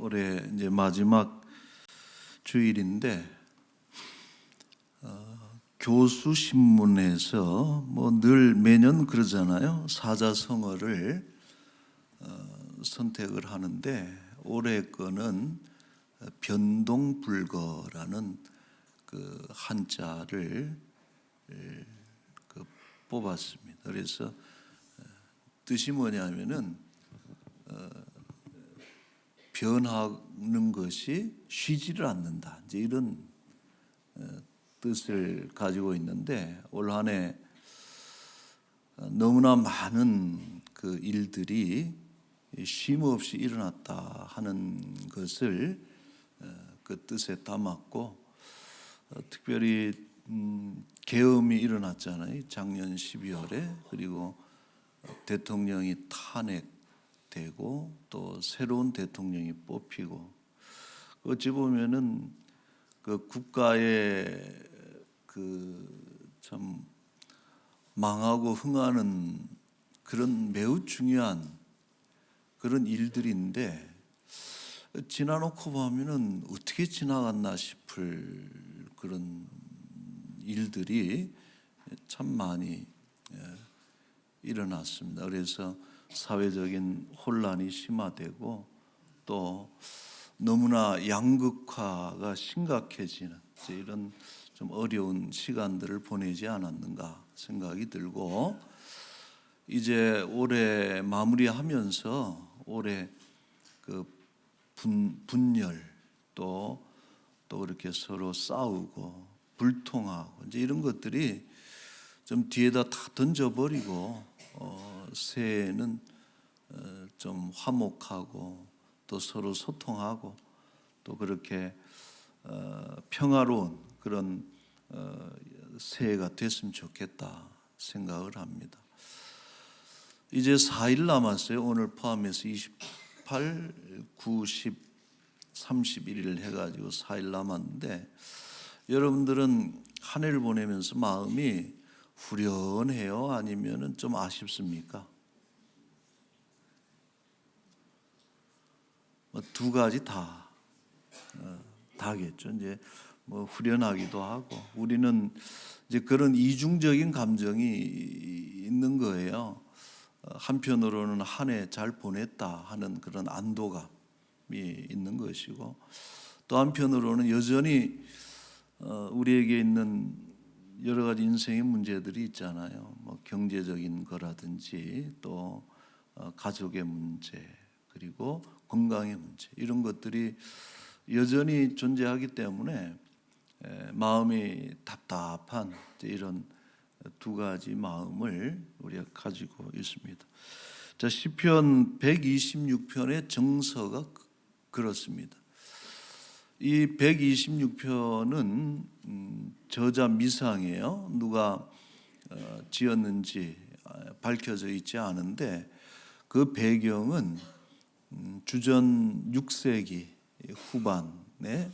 올해 이제 마지막 주일인데 교수신문에서 뭐 늘 매년 그러잖아요. 사자성어를 선택을 하는데 올해 거는 변동불거라는 그 한자를 뽑았습니다. 그래서 뜻이 뭐냐면은 변하는 것이 쉬지를 않는다. 이제 이런 뜻을 가지고 있는데 올 한 해 너무나 많은 그 일들이 쉼 없이 일어났다 하는 것을 그 뜻에 담았고 특별히 계엄이 일어났잖아요. 작년 12월에 그리고 대통령이 탄핵되고 또 새로운 대통령이 뽑히고 어찌 보면은 그 국가의 그 참 망하고 흥하는 그런 매우 중요한 그런 일들인데 지나놓고 보면은 어떻게 지나갔나 싶을 그런 일들이 참 많이 일어났습니다. 그래서 사회적인 혼란이 심화되고 또 너무나 양극화가 심각해지는 이런 좀 어려운 시간들을 보내지 않았는가 생각이 들고 이제 올해 마무리하면서 올해 그 분열 또 그렇게 서로 싸우고 불통하고 이제 이런 것들이 좀 뒤에다 다 던져버리고 새해에는 좀 화목하고 또 서로 소통하고 또 그렇게 평화로운 그런 새해가 됐으면 좋겠다 생각을 합니다. 이제 4일 남았어요. 오늘 포함해서 28, 90, 31일 해가지고 4일 남았는데 여러분들은 한 해를 보내면서 마음이 후련해요? 아니면은 좀 아쉽습니까? 두 가지 다겠죠. 이제 뭐 후련하기도 하고 우리는 이제 그런 이중적인 감정이 있는 거예요. 한편으로는 한 해 잘 보냈다 하는 그런 안도감이 있는 것이고 또 한편으로는 여전히 우리에게 있는 여러 가지 인생의 문제들이 있잖아요. 뭐 경제적인 거라든지 또 가족의 문제 그리고 건강의 문제 이런 것들이 여전히 존재하기 때문에 마음이 답답한 이런 두 가지 마음을 우리가 가지고 있습니다. 자, 시편 126편의 정서가 그렇습니다. 이 126편은 저자 미상이에요. 누가 지었는지 밝혀져 있지 않은데 그 배경은 주전 6세기 후반에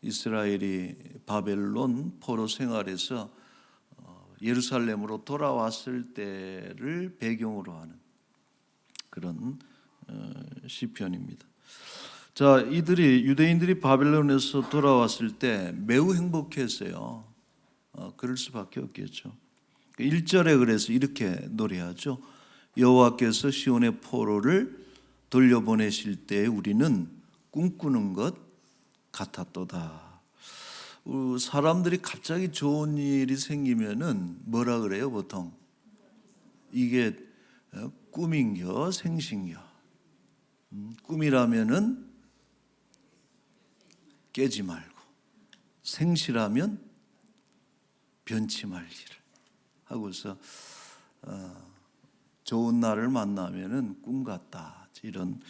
이스라엘이 바벨론 포로 생활에서 예루살렘으로 돌아왔을 때를 배경으로 하는 그런 시편입니다. 자, 유대인들이 바벨론에서 돌아왔을 때 매우 행복했어요. 그럴 수밖에 없겠죠. 1절에 그래서 이렇게 노래하죠. 여호와께서 시온의 포로를 돌려보내실 때 우리는 꿈꾸는 것 같았도다. 사람들이 갑자기 좋은 일이 생기면은 뭐라 그래요 보통? 이게 꿈인겨 생신겨. 꿈이라면은 깨지 말고 생시라면 변치 말기를 하고서 좋은 날을 만나면은 꿈 같다 이런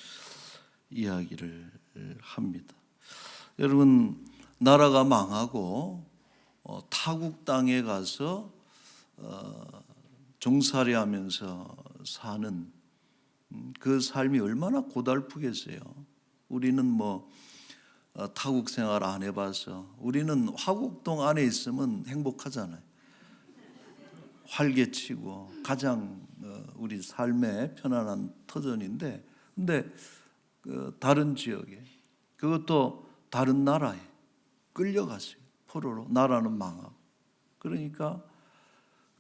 이야기를 합니다. 여러분 나라가 망하고 타국 땅에 가서 종살이하면서 사는 그 삶이 얼마나 고달프겠어요. 우리는 뭐 타국 생활 안 해봐서 우리는 화곡동 안에 있으면 행복하잖아요. 활개치고 가장 우리 삶의 편안한 터전인데 근데 다른 지역에 그것도 다른 나라에 끌려갔어요. 포로로. 나라는 망하고. 그러니까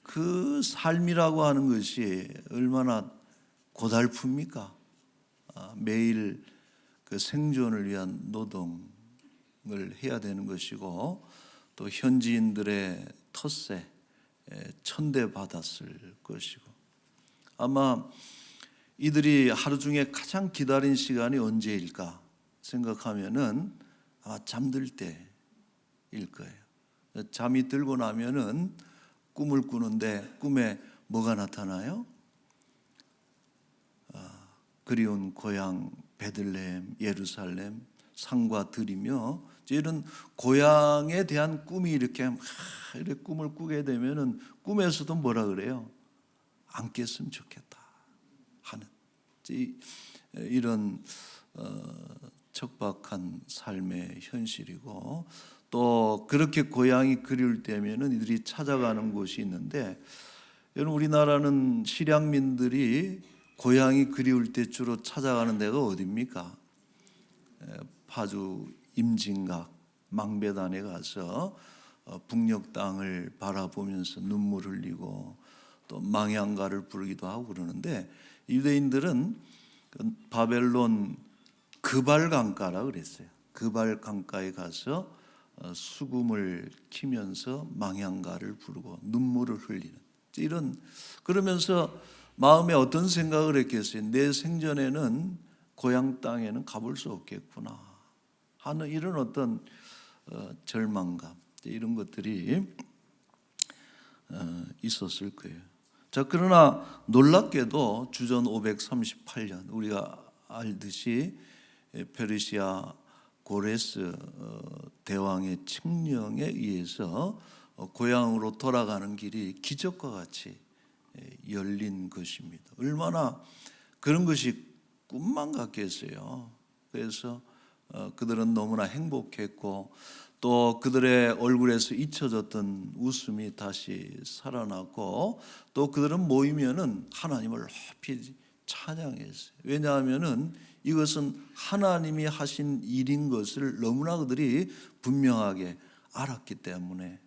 그 삶이라고 하는 것이 얼마나 고달픕니까? 매일 그 생존을 위한 노동을 해야 되는 것이고, 또 현지인들의 텃세 천대받았을 것이고, 아마 이들이 하루 중에 가장 기다린 시간이 언제일까 생각하면은 아마 잠들 때일 거예요. 잠이 들고 나면은 꿈을 꾸는데 꿈에 뭐가 나타나요? 그리운 고향 베들레헴, 예루살렘, 산과 들이며 이런 고향에 대한 꿈이 이렇게 꿈을 꾸게 되면은 꿈에서도 뭐라 그래요? 안 깼으면 좋겠다 하는 이런 척박한 삶의 현실이고, 또 그렇게 고향이 그리울 때면은 이들이 찾아가는 곳이 있는데, 여러분 우리나라는 실향민들이 고향이 그리울 때 주로 찾아가는 데가 어디입니까? 파주 임진각 망배단에 가서 북녘 땅을 바라보면서 눈물 흘리고 또 망향가를 부르기도 하고 그러는데, 유대인들은 바벨론 그발 강가라 그랬어요. 그발 강가에 가서 수금을 키면서 망향가를 부르고 눈물을 흘리는 이런, 그러면서 마음에 어떤 생각을 했겠어요? 내 생전에는 고향 땅에는 가볼 수 없겠구나 하는 이런 어떤 절망감, 이런 것들이 있었을 거예요. 자, 그러나 놀랍게도 주전 538년 우리가 알듯이 페르시아 고레스 대왕의 칙령에 의해서 고향으로 돌아가는 길이 기적과 같이 열린 것입니다. 얼마나 그런 것이 꿈만 같겠어요. 그래서 그들은 너무나 행복했고, 또 그들의 얼굴에서 잊혀졌던 웃음이 다시 살아났고, 또 그들은 모이면은 하나님을 높이 찬양했어요. 왜냐하면은 이것은 하나님이 하신 일인 것을 너무나 그들이 분명하게 알았기 때문에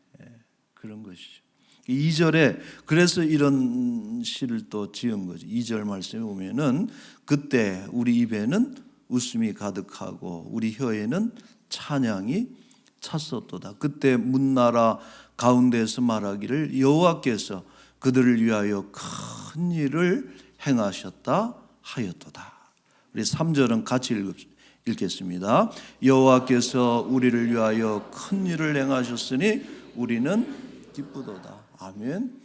그런 것이죠. 2절에 그래서 이런 시를 또 지은 거죠. 2절 말씀에 보면은 그때 우리 입에는 웃음이 가득하고 우리 혀에는 찬양이 찼었도다. 그때 문나라 가운데서 말하기를 여호와께서 그들을 위하여 큰 일을 행하셨다 하였도다. 우리 3절은 같이 읽겠습니다. 여호와께서 우리를 위하여 큰 일을 행하셨으니 우리는 기쁘도다. 아멘.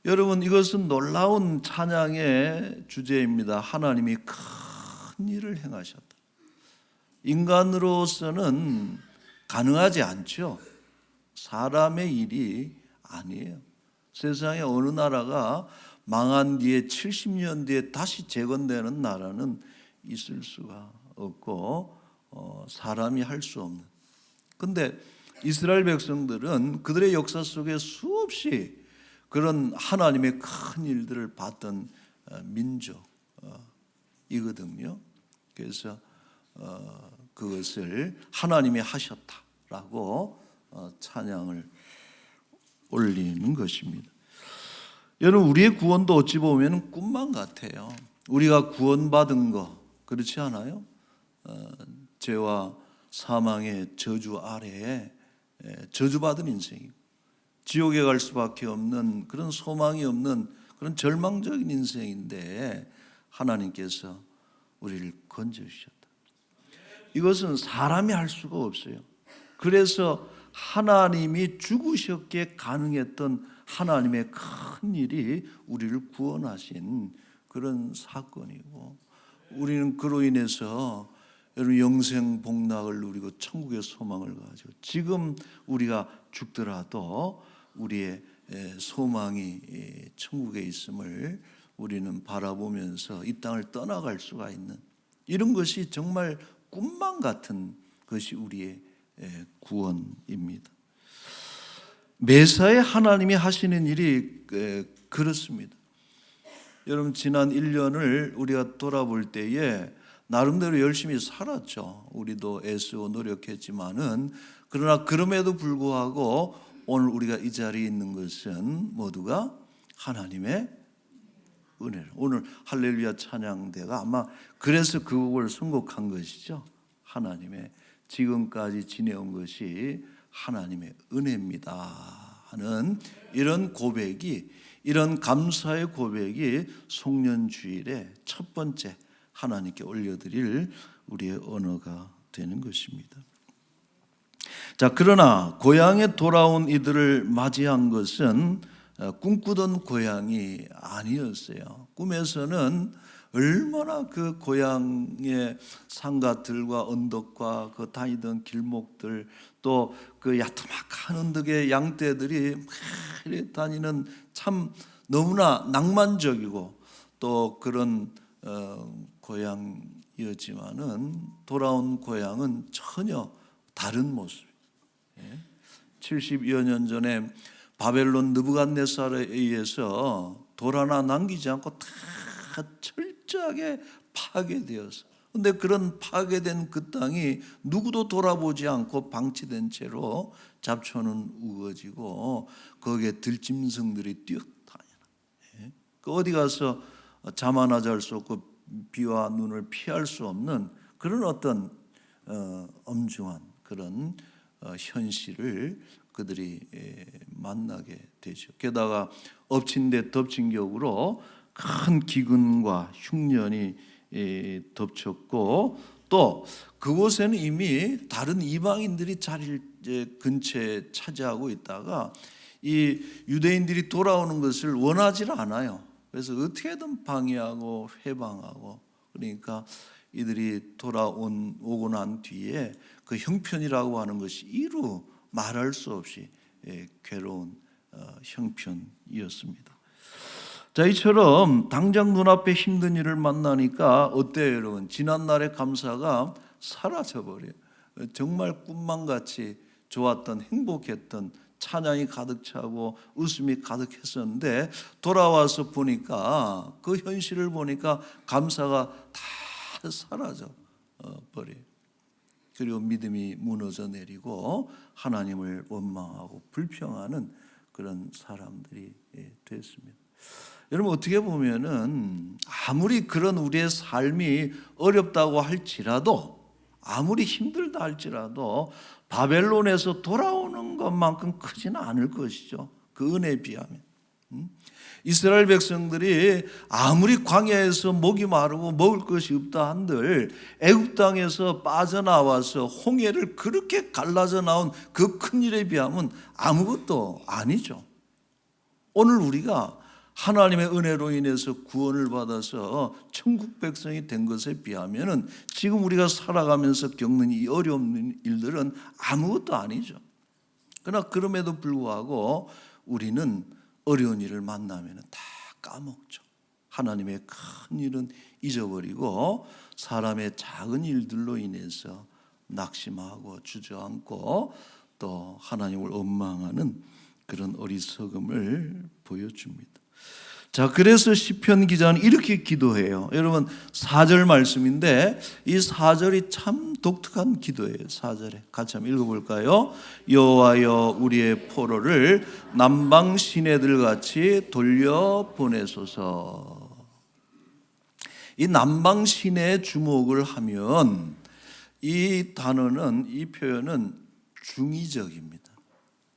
여러분, 이것은 놀라운 찬양의 주제입니다. 하나님이 큰 일을 행하셨다. 인간으로서는 가능하지 않죠. 사람의 일이 아니에요. 세상에 어느 나라가 망한 뒤에 70년 뒤에 다시 재건되는 나라는 있을 수가 없고 사람이 할 수 없는. 그런데 이스라엘 백성들은 그들의 역사 속에 수없이 그런 하나님의 큰 일들을 봤던 민족이거든요. 그래서 그것을 하나님이 하셨다라고 찬양을 올리는 것입니다. 여러분, 우리의 구원도 어찌 보면 꿈만 같아요. 우리가 구원받은 거 그렇지 않아요? 죄와 사망의 저주 아래에 저주받은 인생이고 지옥에 갈 수밖에 없는 그런 소망이 없는 그런 절망적인 인생인데 하나님께서 우리를 건져주셨다. 이것은 사람이 할 수가 없어요. 그래서 하나님이 죽으셨기에 가능했던 하나님의 큰 일이 우리를 구원하신 그런 사건이고, 우리는 그로 인해서 여러분 영생 복락을 누리고 천국의 소망을 가지고 지금 우리가 죽더라도 우리의 소망이 천국에 있음을 우리는 바라보면서 이 땅을 떠나갈 수가 있는, 이런 것이 정말 꿈만 같은 것이 우리의 구원입니다. 매사에 하나님이 하시는 일이 그렇습니다. 여러분, 지난 1년을 우리가 돌아볼 때에 나름대로 열심히 살았죠. 우리도 애쓰고 노력했지만은, 그러나 그럼에도 불구하고 오늘 우리가 이 자리에 있는 것은 모두가 하나님의 은혜를. 오늘 할렐루야 찬양대가 아마 그래서 그 곡을 선곡한 것이죠. 하나님의 지금까지 지내온 것이 하나님의 은혜입니다 하는 이런 고백이, 이런 감사의 고백이 송년주일의 첫 번째 하나님께 올려드릴 우리의 언어가 되는 것입니다. 자, 그러나 고향에 돌아온 이들을 맞이한 것은 꿈꾸던 고향이 아니었어요. 꿈에서는 얼마나 그 고향의 산가들과 언덕과 그 다니던 길목들, 또 그 야트막한 언덕의 양떼들이 막 다니는 참 너무나 낭만적이고 또 그런 고향이었지만은 돌아온 고향은 전혀 다른 모습. 70여 년 전에 바벨론 느부갓네살에 의해서 돌 하나 남기지 않고 다 철저하게 파괴되어서, 근데 그런 파괴된 그 땅이 누구도 돌아보지 않고 방치된 채로 잡초는 우거지고 거기에 들짐승들이 뛰어다니는, 그 어디 가서 잠 하나 잘 수 없고 비와 눈을 피할 수 없는 그런 어떤 엄중한 그런 현실을 그들이 만나게 되죠. 게다가 엎친 데 덮친 격으로 큰 기근과 흉년이 덮쳤고, 또 그곳에는 이미 다른 이방인들이 자리를 근처에 차지하고 있다가 이 유대인들이 돌아오는 것을 원하지 않아요. 그래서 어떻게든 방해하고 회방하고, 그러니까 이들이 오고 난 뒤에 그 형편이라고 하는 것이 이루 말할 수 없이 괴로운 형편이었습니다. 자, 이처럼 당장 눈앞에 힘든 일을 만나니까 어때요, 여러분? 지난날의 감사가 사라져버려요. 정말 꿈만같이 좋았던, 행복했던, 찬양이 가득 차고 웃음이 가득했었는데 돌아와서 보니까, 그 현실을 보니까 감사가 다 사라져 버려요. 그리고 믿음이 무너져 내리고 하나님을 원망하고 불평하는 그런 사람들이 됐습니다. 여러분, 어떻게 보면은 아무리 그런 우리의 삶이 어렵다고 할지라도, 아무리 힘들다 할지라도 바벨론에서 돌아오는 것만큼 크지는 않을 것이죠. 그 은혜에 비하면. 이스라엘 백성들이 아무리 광야에서 목이 마르고 먹을 것이 없다 한들 애굽 땅에서 빠져나와서 홍해를 그렇게 갈라져 나온 그 큰 일에 비하면 아무것도 아니죠. 오늘 우리가 하나님의 은혜로 인해서 구원을 받아서 천국 백성이 된 것에 비하면은 지금 우리가 살아가면서 겪는 이 어려운 일들은 아무것도 아니죠. 그러나 그럼에도 불구하고 우리는 어려운 일을 만나면 다 까먹죠. 하나님의 큰 일은 잊어버리고 사람의 작은 일들로 인해서 낙심하고 주저앉고 또 하나님을 원망하는 그런 어리석음을 보여줍니다. 자, 그래서 시편 기자는 이렇게 기도해요. 여러분, 4절 말씀인데 이 4절이 참 독특한 기도예요. 4절에 같이 한번 읽어볼까요? 여호와여, 우리의 포로를 남방 시내들 같이 돌려보내소서. 이 남방 시내에 주목을 하면 이 단어는, 이 표현은 중의적입니다.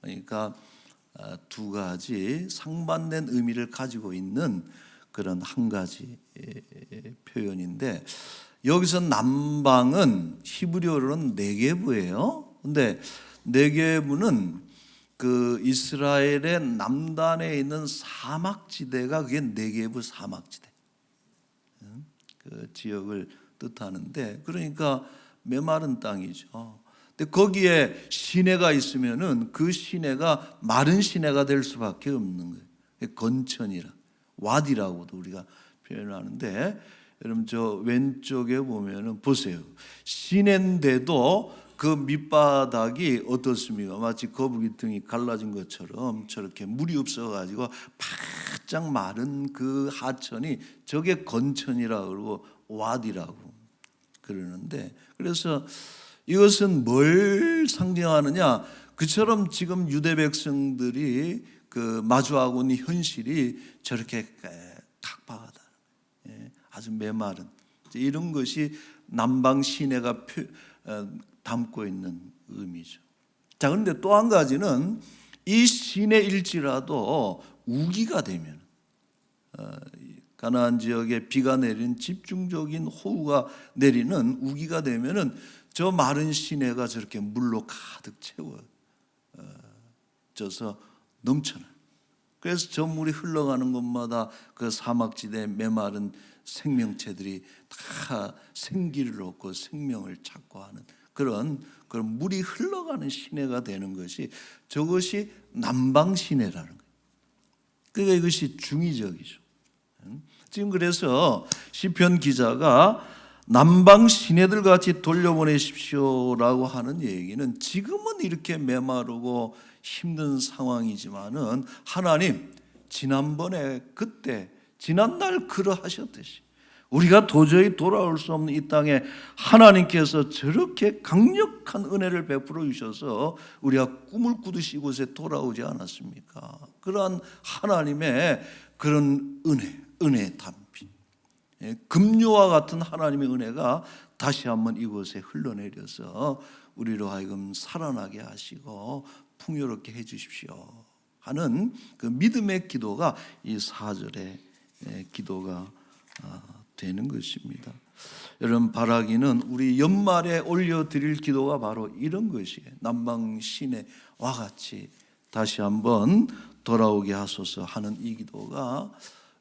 그러니까 두 가지 상반된 의미를 가지고 있는 그런 한 가지 표현인데, 여기서 남방은 히브리어로는 네게브예요. 근데 네게브는 그 이스라엘의 남단에 있는 사막지대가 그게 네게브 사막지대, 그 지역을 뜻하는데, 그러니까 메마른 땅이죠. 근데 거기에 시내가 있으면은 그 시내가 마른 시내가 될 수밖에 없는 거예요. 건천이라, 와디라고도 우리가 표현하는데, 여러분 저 왼쪽에 보면은 보세요. 시내인데도 그 밑바닥이 어떻습니까? 마치 거북이 등이 갈라진 것처럼 저렇게 물이 없어가지고 바짝 마른 그 하천이 저게 건천이라고 그러고 와디라고. 그러는데, 그래서 이것은 뭘 상징하느냐? 그처럼 지금 유대 백성들이 그 마주하고 있는 현실이 저렇게 각박하다, 아주 메마른, 이런 것이 남방 시내가 담고 있는 의미죠. 자, 그런데 또 한 가지는 이 시내일지라도 우기가 되면, 가나안 지역에 비가 내리는 집중적인 호우가 내리는 우기가 되면은 저 마른 시내가 저렇게 물로 가득 채워져서 넘쳐나. 그래서 저 물이 흘러가는 곳마다 그 사막지대 메마른 생명체들이 다 생기를 얻고 생명을 찾고 하는 그런 물이 흘러가는 시내가 되는 것이, 저것이 남방 시내라는 거예요. 그러니까 이것이 중의적이죠. 지금 그래서 시편 기자가 남방 시내들 같이 돌려보내십시오라고 하는 얘기는, 지금은 이렇게 메마르고 힘든 상황이지만은 하나님 지난번에 그때 지난날 그러하셨듯이 우리가 도저히 돌아올 수 없는 이 땅에 하나님께서 저렇게 강력한 은혜를 베풀어 주셔서 우리가 꿈을 꾸듯이 이곳에 돌아오지 않았습니까? 그러한 하나님의 그런 은혜의 담비, 급류와 같은 하나님의 은혜가 다시 한번 이곳에 흘러내려서 우리로 하여금 살아나게 하시고 풍요롭게 해 주십시오 하는 그 믿음의 기도가 이 4절의 기도가 되는 것입니다. 여러분, 바라기는 우리 연말에 올려드릴 기도가 바로 이런 것이에요. 남방 시내와 같이 다시 한번 돌아오게 하소서 하는 이 기도가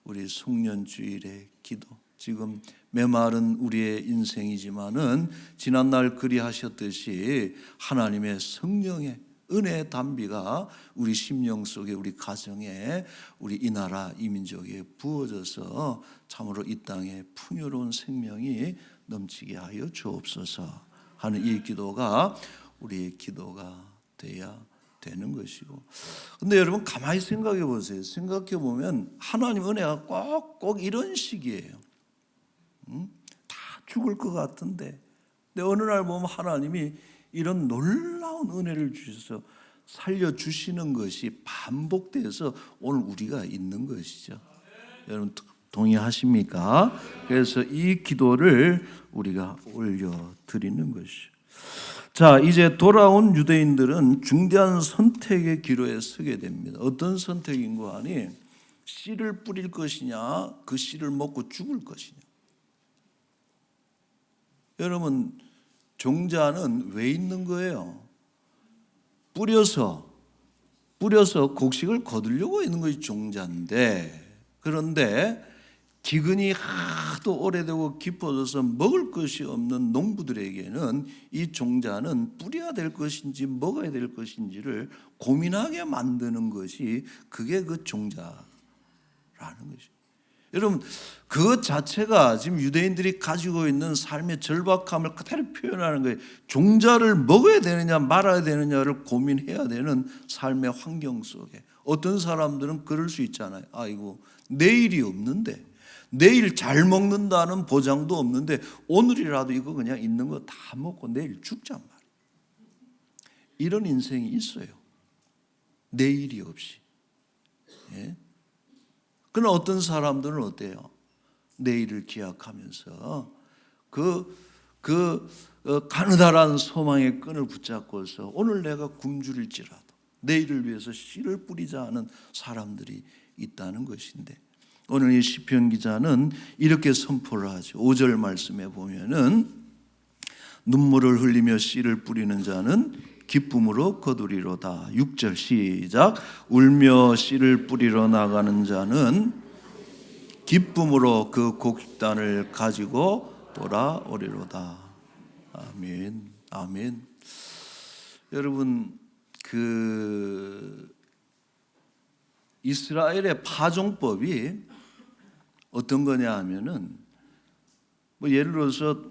우리 송년주일의 기도, 지금 메마른 우리의 인생이지만은 지난날 그리하셨듯이 하나님의 성령의 은혜의 담비가 우리 심령 속에, 우리 가정에, 우리 이 나라 이 민족에 부어져서 참으로 이 땅에 풍요로운 생명이 넘치게 하여 주옵소서 하는 이 기도가 우리의 기도가 돼야 되는 것이고. 근데 여러분 가만히 생각해 보세요. 생각해 보면 하나님 은혜가 꼭 이런 식이에요. 다 죽을 것 같은데, 근데 어느 날 보면 하나님이 이런 놀라운 은혜를 주셔서 살려주시는 것이 반복돼서 오늘 우리가 있는 것이죠. 여러분 동의하십니까? 그래서 이 기도를 우리가 올려드리는 것이죠. 자, 이제 돌아온 유대인들은 중대한 선택의 기로에 서게 됩니다. 어떤 선택인고 하니, 씨를 뿌릴 것이냐, 그 씨를 먹고 죽을 것이냐. 여러분, 종자는 왜 있는 거예요? 뿌려서 곡식을 거두려고 있는 것이 종자인데, 그런데 기근이 하도 오래되고 깊어져서 먹을 것이 없는 농부들에게는 이 종자는 뿌려야 될 것인지 먹어야 될 것인지를 고민하게 만드는 것이, 그게 그 종자라는 것이죠. 여러분, 그것 자체가 지금 유대인들이 가지고 있는 삶의 절박함을 그대로 표현하는 거예요. 종자를 먹어야 되느냐 말아야 되느냐를 고민해야 되는 삶의 환경 속에 어떤 사람들은 그럴 수 있잖아요. 아이고, 내일이 없는데, 내일 잘 먹는다는 보장도 없는데 오늘이라도 이거 그냥 있는 거 다 먹고 내일 죽잔 말이에요. 이런 인생이 있어요. 내일이 없이. 그러나 어떤 사람들은 어때요? 내일을 기약하면서 가느다란 소망의 끈을 붙잡고서 오늘 내가 굶주릴지라도 내일을 위해서 씨를 뿌리자 하는 사람들이 있다는 것인데, 오늘 이 시편 기자는 이렇게 선포를 하죠. 5절 말씀에 보면은 눈물을 흘리며 씨를 뿌리는 자는 기쁨으로 거두리로다. 6절 시작. 울며 씨를 뿌리러 나가는 자는 기쁨으로 그 곡식단을 가지고 돌아오리로다. 아멘. 아멘. 여러분, 이스라엘의 파종법이 어떤 거냐 하면은, 예를 들어서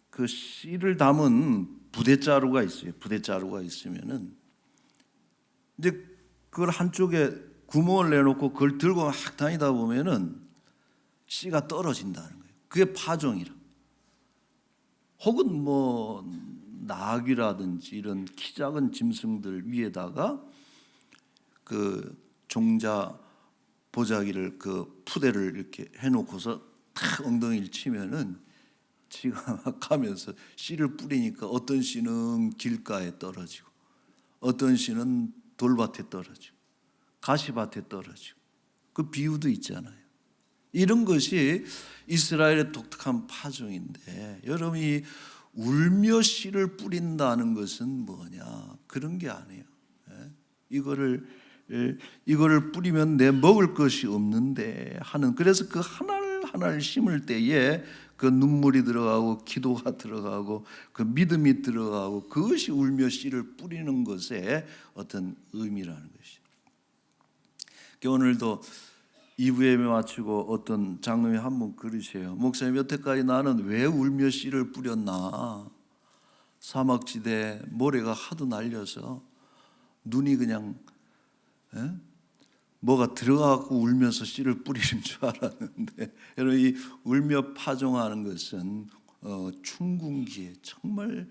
그 씨를 담은 부대자루가 있어요. 부대자루가 있으면은 이제 그걸 한쪽에 구멍을 내놓고 그걸 들고 막 다니다 보면은 씨가 떨어진다는 거예요. 그게 파종이라. 혹은 뭐 나귀라든지 이런 키 작은 짐승들 위에다가 그 종자 보자기를 그 푸대를 이렇게 해놓고서 탁 엉덩이를 치면은 지가 막 가면서 씨를 뿌리니까 어떤 씨는 길가에 떨어지고 어떤 씨는 돌밭에 떨어지고 가시밭에 떨어지고 그 비유도 있잖아요. 이런 것이 이스라엘의 독특한 파종인데 여러분이 울며 씨를 뿌린다는 것은 뭐냐? 그런 게 아니에요. 이거를 뿌리면 내 먹을 것이 없는데 하는, 그래서 그 하나를 하나를 심을 때에 그 눈물이 들어가고 기도가 들어가고 그 믿음이 들어가고 그것이 울며 씨를 뿌리는 것의 어떤 의미라는 것이죠. 오늘도 2부 예배 마치고 어떤 장로님이 한 분 그러세요. 목사님, 여태까지 나는 왜 울며 씨를 뿌렸나? 사막지대 모래가 하도 날려서 눈이 그냥 뭐가 들어가고 울면서 씨를 뿌리는 줄 알았는데, 여러분, 이 울며 파종하는 것은 충궁기에 정말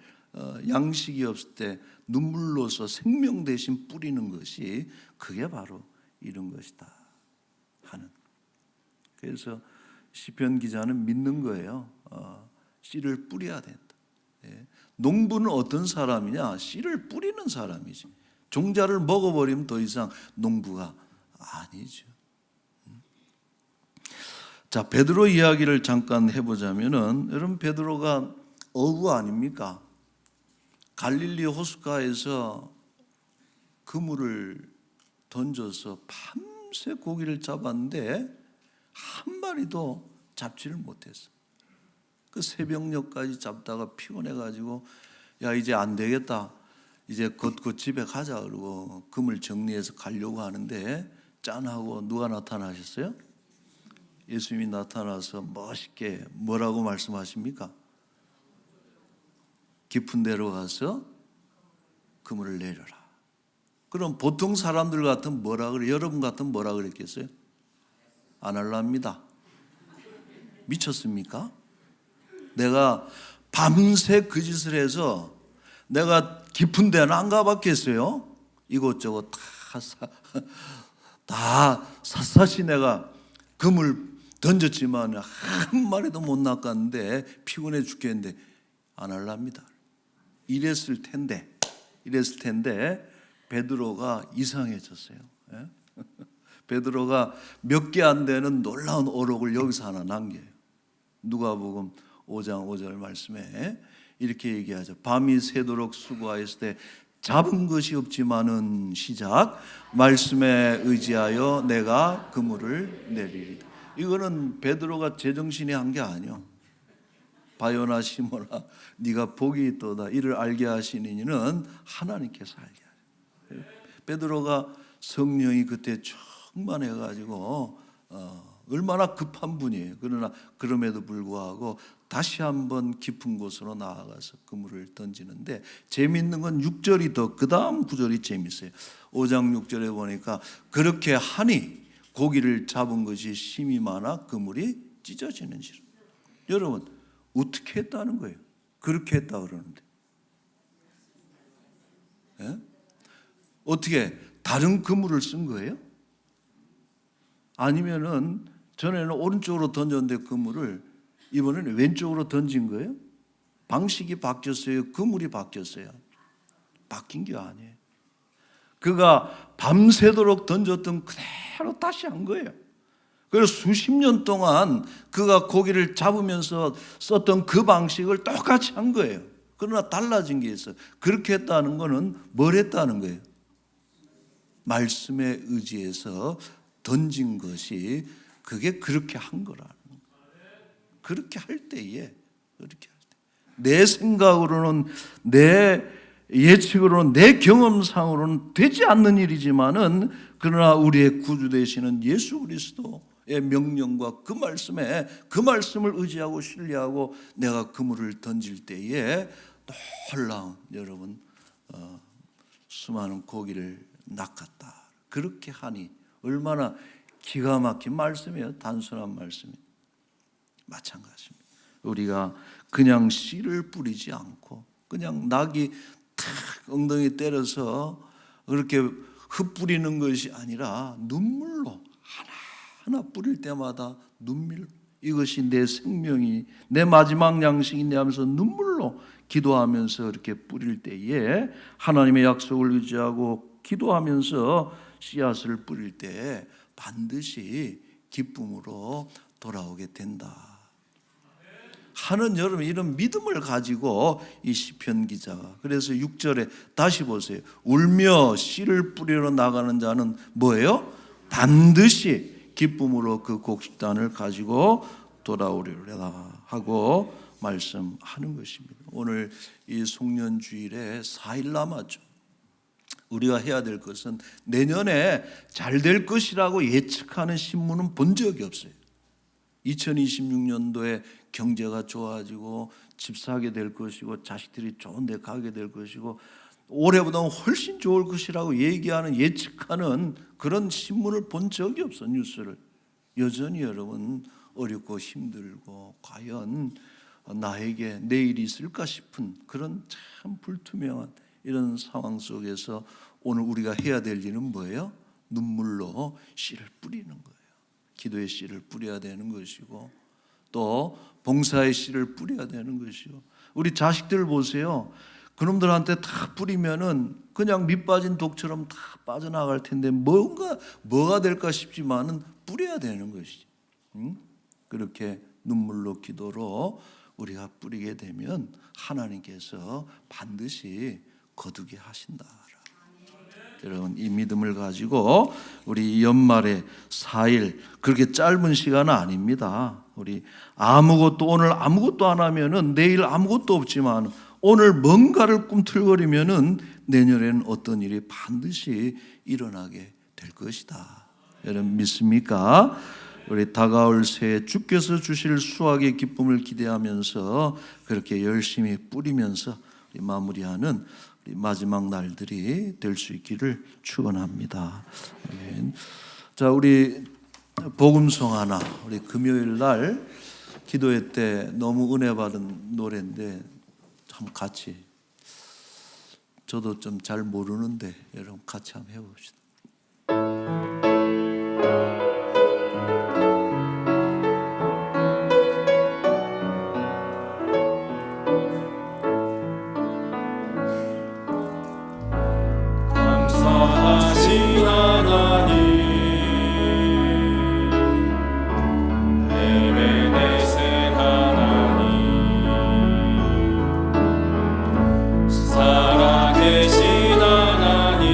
양식이 없을 때 눈물로서 생명 대신 뿌리는 것이 그게 바로 이런 것이다 하는. 그래서 시편 기자는 믿는 거예요. 씨를 뿌려야 된다. 농부는 어떤 사람이냐? 씨를 뿌리는 사람이지. 종자를 먹어버리면 더 이상 농부가 아니죠. 자, 베드로 이야기를 잠깐 해보자면은, 여러분, 베드로가 어부 아닙니까? 갈릴리 호숫가에서 그물을 던져서 밤새 고기를 잡았는데 한 마리도 잡지를 못했어. 그 새벽녘까지 잡다가 피곤해가지고 야, 이제 안 되겠다, 이제 걷고 집에 가자 그러고 그물 정리해서 가려고 하는데 짠하고 누가 나타나셨어요? 예수님이 나타나서 멋있게 뭐라고 말씀하십니까? 깊은 데로 가서 그물을 내려라. 그럼 보통 사람들 같으면 뭐라 그래? 여러분 같으면 뭐라 그랬겠어요? 안 할랍니다. 미쳤습니까? 내가 밤새 그 짓을 해서 내가 깊은 데는 안 가봤겠어요? 이것저것 다 샅샅이 내가 그물 던졌지만 한 마리도 못 낚았는데 피곤해 죽겠는데 안 할랍니다. 이랬을 텐데 베드로가 이상해졌어요. 베드로가 몇 개 안 되는 놀라운 어록을 여기서 하나 남겨요. 누가복음 5장 5절 말씀에 이렇게 얘기하죠. 밤이 새도록 수고하였을 때 잡은 것이 없지만은 시작 말씀에 의지하여 내가 그물을 내리리다. 이거는 베드로가 제정신이 한 게 아니요. 바요나 시모나 네가 복이 있도다 이를 알게 하시는 이는 하나님께서 알게 하시고. 베드로가 성령이 그때 충만해가지고 얼마나 급한 분이에요. 그러나 그럼에도 불구하고 다시 한번 깊은 곳으로 나아가서 그물을 던지는데, 재미있는 건 6절이 더 그 다음 구절이 재미있어요. 5장 6절에 보니까 그렇게 하니 고기를 잡은 것이 심이 많아 그물이 찢어지는지라. 여러분, 어떻게 했다는 거예요? 그렇게 했다 그러는데 어떻게 다른 그물을 쓴 거예요? 아니면은 전에는 오른쪽으로 던졌는데 그물을 이번에는 왼쪽으로 던진 거예요? 방식이 바뀌었어요? 그물이 바뀌었어요? 바뀐 게 아니에요. 그가 밤새도록 던졌던 그대로 다시 한 거예요. 그래서 수십 년 동안 그가 고기를 잡으면서 썼던 그 방식을 똑같이 한 거예요. 그러나 달라진 게 있어요. 그렇게 했다는 거는 뭘 했다는 거예요? 말씀에 의지해서 던진 것이 그게 그렇게 한 거라는 거예요. 그렇게 할 때에 내 생각으로는, 내 예측으로는, 내 경험상으로는 되지 않는 일이지만은, 그러나 우리의 구주 되시는 예수 그리스도의 명령과 그 말씀을 의지하고 신뢰하고 내가 그물을 던질 때에 놀라운, 여러분, 수많은 고기를 낚았다. 그렇게 하니 얼마나 기가 막힌 말씀이에요. 단순한 말씀이. 마찬가지입니다. 우리가 그냥 씨를 뿌리지 않고 그냥 낙이 탁 엉덩이 때려서 그렇게 흩뿌리는 것이 아니라 눈물로 하나하나 뿌릴 때마다 눈물, 이것이 내 생명이 내 마지막 양식이네 하면서 눈물로 기도하면서 이렇게 뿌릴 때에 하나님의 약속을 의지하고 기도하면서 씨앗을 뿌릴 때 반드시 기쁨으로 돌아오게 된다 하는 여러분 이런 믿음을 가지고 이 시편 기자가 그래서 6절에 다시 보세요. 울며 씨를 뿌리러 나가는 자는 뭐예요? 반드시 기쁨으로 그 곡식단을 가지고 돌아오리라 하고 말씀하는 것입니다. 오늘 이 송년주일에 4일 남았죠. 우리가 해야 될 것은 내년에 잘 될 것이라고 예측하는 신문은 본 적이 없어요. 2026년도에 경제가 좋아지고 집 사게 될 것이고 자식들이 좋은 데 가게 될 것이고 올해보다 훨씬 좋을 것이라고 얘기하는 예측하는 그런 신문을 본 적이 없어. 뉴스를 여전히 여러분 어렵고 힘들고 과연 나에게 내일이 있을까 싶은 그런 참 불투명한 이런 상황 속에서 오늘 우리가 해야 될 일은 뭐예요? 눈물로 씨를 뿌리는 거예요. 기도의 씨를 뿌려야 되는 것이고 또 봉사의 씨를 뿌려야 되는 것이고 우리 자식들 보세요. 그놈들한테 다 뿌리면은 그냥 밑 빠진 독처럼 다 빠져나갈 텐데 뭐가 될까 싶지만은 뿌려야 되는 것이지. 그렇게 눈물로 기도로 우리가 뿌리게 되면 하나님께서 반드시 거두게 하신다. 여러분 이 믿음을 가지고 우리 연말에 4일 그렇게 짧은 시간은 아닙니다. 우리 오늘 아무것도 안 하면은 내일 아무것도 없지만 오늘 뭔가를 꿈틀거리면은 내년에는 어떤 일이 반드시 일어나게 될 것이다. 여러분 믿습니까? 우리 다가올 새해 주께서 주실 수확의 기쁨을 기대하면서 그렇게 열심히 뿌리면서 우리 마무리하는 우리 마지막 날들이 될 수 있기를 축원합니다. 아멘. 자, 우리 복음성 하나 우리 금요일 날 기도회 때 너무 은혜 받은 노래인데 한번 같이 저도 좀 잘 모르는데 여러분 같이 한번 해봅시다. 살아계신 하나님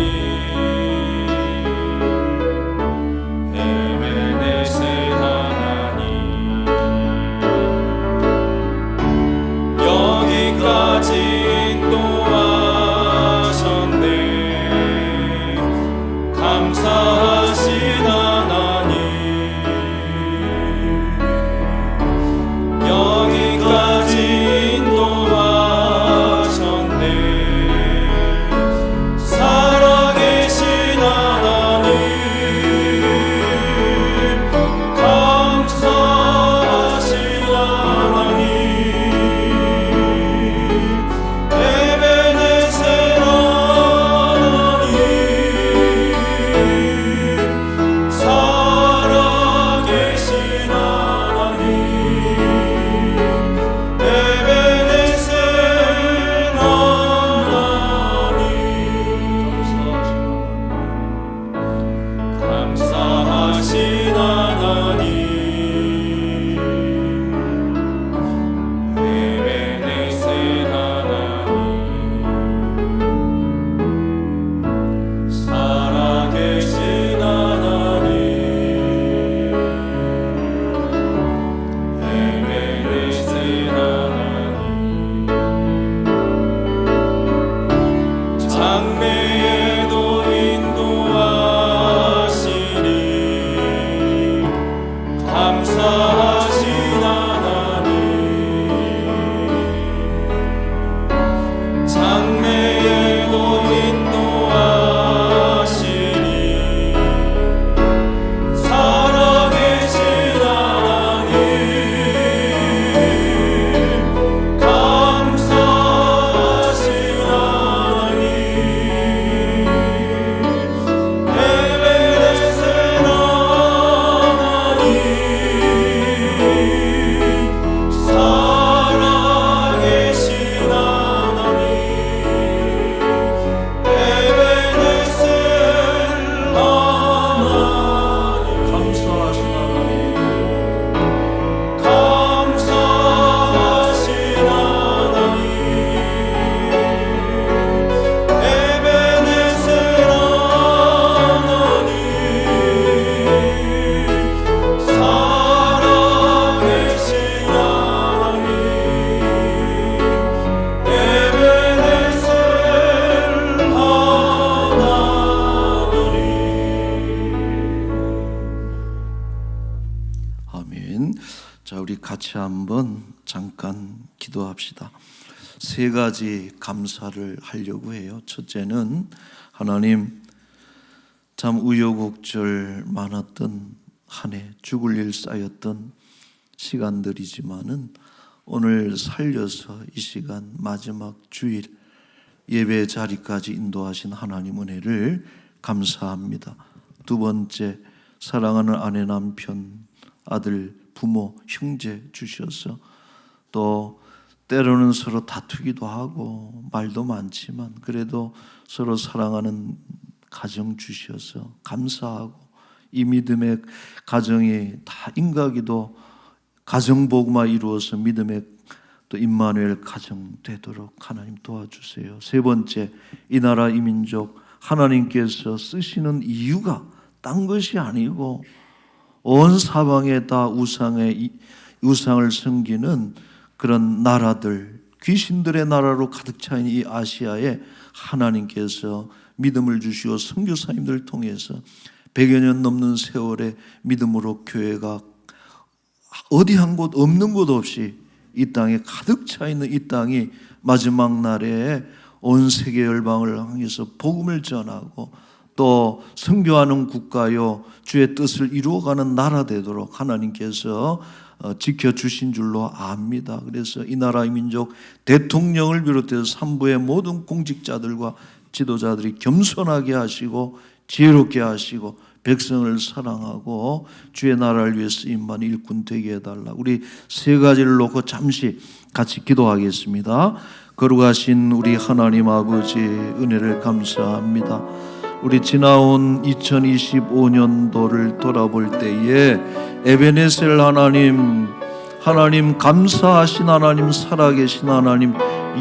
한번 잠깐 기도합시다. 세 가지 감사를 하려고 해요. 첫째는 하나님, 참 우여곡절 많았던 한 해, 죽을 일 쌓였던 시간들이지만은 오늘 살려서 이 시간 마지막 주일 예배 자리까지 인도하신 하나님 은혜를 감사합니다. 두 번째, 사랑하는 아내, 남편, 아들, 부모, 형제 주셔서 또 때로는 서로 다투기도 하고 말도 많지만 그래도 서로 사랑하는 가정 주셔서 감사하고, 이 믿음의 가정이 다 인가기도 가정복음화 이루어서 믿음의 또 임마누엘 가정 되도록 하나님 도와주세요. 세 번째, 이 나라 이 민족 하나님께서 쓰시는 이유가 딴 것이 아니고 온 사방에 다 우상을 섬기는 그런 나라들, 귀신들의 나라로 가득 차인 이 아시아에 하나님께서 믿음을 주시고 선교사님들 통해서 100여 년 넘는 세월의 믿음으로 교회가 어디 한 곳 없는 곳 없이 이 땅에 가득 차 있는 이 땅이 마지막 날에 온 세계 열방을 향해서 복음을 전하고 또 선교하는 국가요 주의 뜻을 이루어가는 나라 되도록 하나님께서 지켜주신 줄로 압니다. 그래서 이 나라의 민족 대통령을 비롯해서 산부의 모든 공직자들과 지도자들이 겸손하게 하시고 지혜롭게 하시고 백성을 사랑하고 주의 나라를 위해 쓰임만 일꾼 되게 해달라. 우리 세 가지를 놓고 잠시 같이 기도하겠습니다. 거룩하신 우리 하나님 아버지 은혜를 감사합니다. 우리 지나온 2025년도를 돌아볼 때에 에베네셀 하나님 감사하신 하나님, 살아계신 하나님,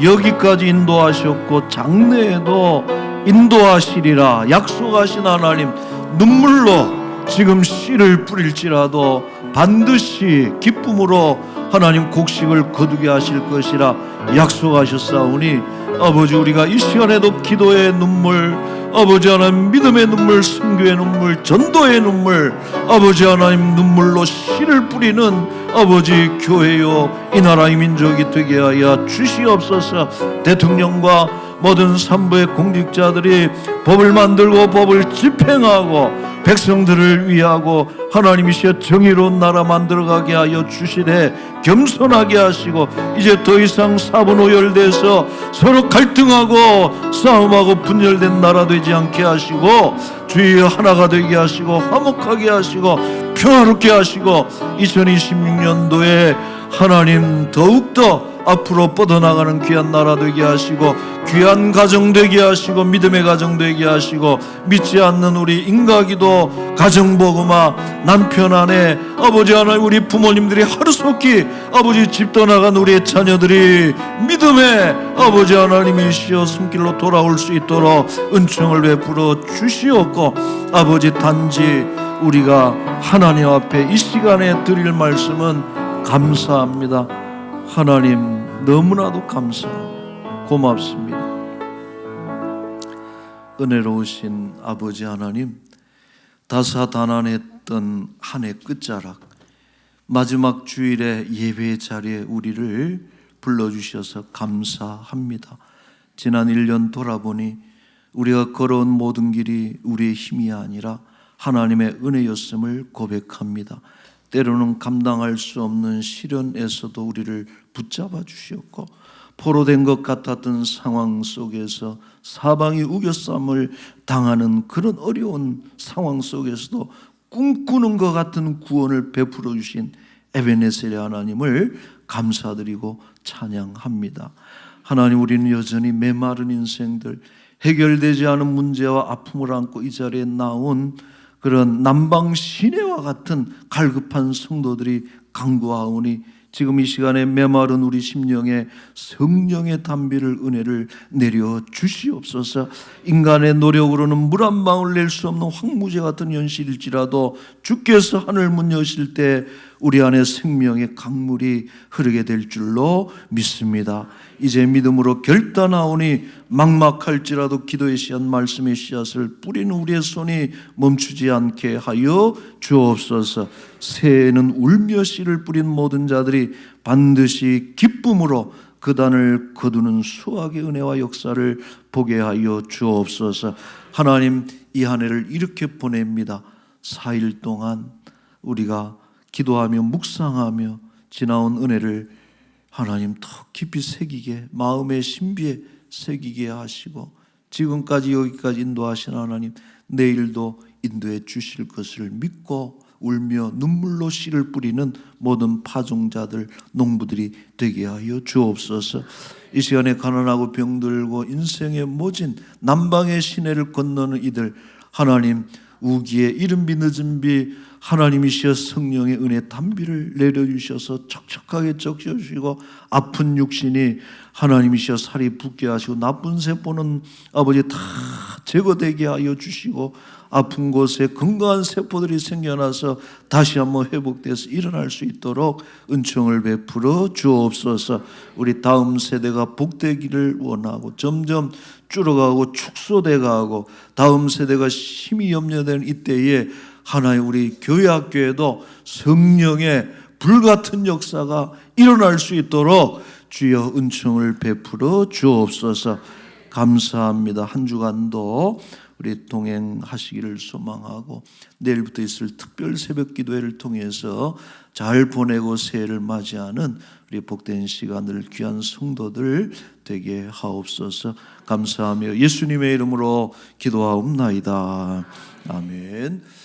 여기까지 인도하셨고 장래에도 인도하시리라 약속하신 하나님, 눈물로 지금 씨를 뿌릴지라도 반드시 기쁨으로 하나님 곡식을 거두게 하실 것이라 약속하셨사오니 아버지, 우리가 이 시간에도 기도의 눈물, 아버지 하나님 믿음의 눈물, 선교의 눈물, 전도의 눈물, 아버지 하나님 눈물로 씨를 뿌리는 아버지 교회요 이 나라의 민족이 되게 하여 주시옵소서. 대통령과 모든 산부의 공직자들이 법을 만들고 법을 집행하고 백성들을 위하고 하나님이시여 정의로운 나라 만들어가게 하여 주시되 겸손하게 하시고 이제 더 이상 사분오열돼서 서로 갈등하고 싸움하고 분열된 나라 되지 않게 하시고 주여 하나가 되게 하시고 화목하게 하시고 평화롭게 하시고 2026년도에 하나님 더욱더 앞으로 뻗어나가는 귀한 나라 되게 하시고 귀한 가정 되게 하시고 믿음의 가정 되게 하시고 믿지 않는 우리 인가기도 가정복음화 남편 아내 아버지 하나님 우리 부모님들이 하루속히 아버지 집 떠나간 우리의 자녀들이 믿음의 아버지 하나님이시여 손길로 돌아올 수 있도록 은총을 베풀어 주시옵고 아버지 단지 우리가 하나님 앞에 이 시간에 드릴 말씀은 감사합니다. 하나님 너무나도 감사하고 고맙습니다. 은혜로우신 아버지 하나님, 다사다난했던 한 해 끝자락 마지막 주일의 예배 자리에 우리를 불러주셔서 감사합니다. 지난 1년 돌아보니 우리가 걸어온 모든 길이 우리의 힘이 아니라 하나님의 은혜였음을 고백합니다. 때로는 감당할 수 없는 시련에서도 우리를 붙잡아 주셨고 포로된 것 같았던 상황 속에서 사방이 우겨쌈을 당하는 그런 어려운 상황 속에서도 꿈꾸는 것 같은 구원을 베풀어 주신 에베네셀의 하나님을 감사드리고 찬양합니다. 하나님, 우리는 여전히 메마른 인생들, 해결되지 않은 문제와 아픔을 안고 이 자리에 나온 그런 남방 시내와 같은 갈급한 성도들이 간구하오니 지금 이 시간에 메마른 우리 심령에 성령의 담비를 은혜를 내려 주시옵소서. 인간의 노력으로는 물 한 방울 낼 수 없는 황무지 같은 현실일지라도 주께서 하늘 문 여실 때 우리 안에 생명의 강물이 흐르게 될 줄로 믿습니다. 이제 믿음으로 결단하오니 막막할지라도 기도의 씨앗, 말씀의 씨앗을 뿌리는 우리의 손이 멈추지 않게 하여 주옵소서. 새해에는 울며 씨를 뿌린 모든 자들이 반드시 기쁨으로 그 단을 거두는 수확의 은혜와 역사를 보게 하여 주옵소서. 하나님, 이 한 해를 이렇게 보냅니다. 4일 동안 우리가 기도하며 묵상하며 지나온 은혜를 하나님 더 깊이 새기게, 마음의 신비에 새기게 하시고, 지금까지 여기까지 인도하신 하나님, 내일도 인도해 주실 것을 믿고 울며 눈물로 씨를 뿌리는 모든 파종자들, 농부들이 되게 하여 주옵소서. 이 시간에 가난하고 병들고 인생의 모진 난방의 시내를 건너는 이들, 하나님 우기에 이른 비 늦은 비 하나님이시여 성령의 은혜 단비를 내려주셔서 척척하게 적셔주시고, 아픈 육신이 하나님이시여 살이 붓게 하시고, 나쁜 세포는 아버지 다 제거되게 하여 주시고, 아픈 곳에 건강한 세포들이 생겨나서 다시 한번 회복돼서 일어날 수 있도록 은총을 베풀어 주옵소서. 우리 다음 세대가 복되기를 원하고, 점점 줄어가고 축소돼가고 다음 세대가 심히 염려되는 이때에 하나님 우리 교회 학교에도 성령의 불같은 역사가 일어날 수 있도록 주여 은총을 베풀어 주옵소서. 감사합니다. 한 주간도 우리 동행하시기를 소망하고, 내일부터 있을 특별 새벽 기도회를 통해서 잘 보내고 새해를 맞이하는 우리 복된 시간을 귀한 성도들 되게 하옵소서. 감사하며 예수님의 이름으로 기도하옵나이다. 아멘.